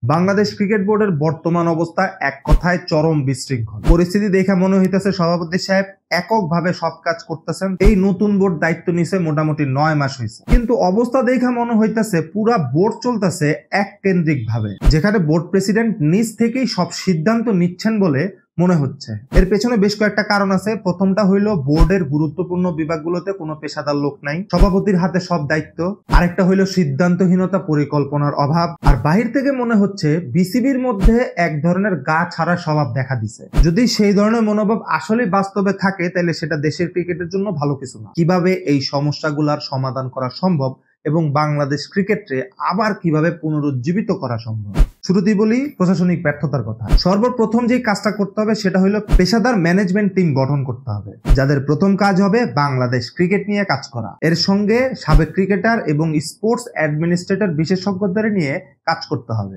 Bangladesh cricket বোর্ডের বর্তমান অবস্থা এক কথায় চরম বিশৃঙ্খল। পরিস্থিতি দেখে মনে হইতেছে সভাপতি সাহেব এককভাবে সব কাজ করতেছেন। এই নতুন বোর্ড দায়িত্ব নিছে মোটামুটি 9 মাস হয়েছে, কিন্তু অবস্থা দেখে মনে হইতেছে পুরা বোর্ড চলতেছে এক কেন্দ্রিক ভাবে, যেখানে বোর্ড প্রেসিডেন্ট নিজ থেকেই সব সিদ্ধান্ত নিচ্ছেন বলে মনে হচ্ছে। এর পেছনে বেশ কয়েকটা কারণ আছে। প্রথমটা হইলো বোর্ডের গুরুত্বপূর্ণ বিভাগগুলোতে কোনো পেশাদার লোক নাই, সভাপতির হাতে সব দায়িত্ব। আরেকটা হইলো সিদ্ধান্তহীনতা, পরিকল্পনার অভাব। আর বাহির থেকে মনে হচ্ছে বিসিবির মধ্যে এক ধরনের গা ছাড়া স্বভাব দেখা দিছে। যদি সেই ধরনের মনোভাব আসলে বাস্তবে থাকে, তাহলে সেটা দেশের ক্রিকেটের জন্য ভালো কিছু না। কিভাবে এই সমস্যাগুলোর সমাধান করা সম্ভব এবং বাংলাদেশ ক্রিকেটে আবার কিভাবে পুনরুজ্জীবিত করা সম্ভব? শুরুতেই বলি প্রশাসনিক ব্যর্থতার কথা। সর্বপ্রথম যে কাজটা করতে হবে সেটা হলো পেশাদার ম্যানেজমেন্ট টিম গঠন করতে হবে, যাদের প্রথম কাজ হবে বাংলাদেশ ক্রিকেট নিয়ে কাজ করা। এর সঙ্গে সাবেক ক্রিকেটার এবং স্পোর্টস অ্যাডমিনিস্ট্রেটর বিশেষজ্ঞদের নিয়ে কাজ করতে হবে।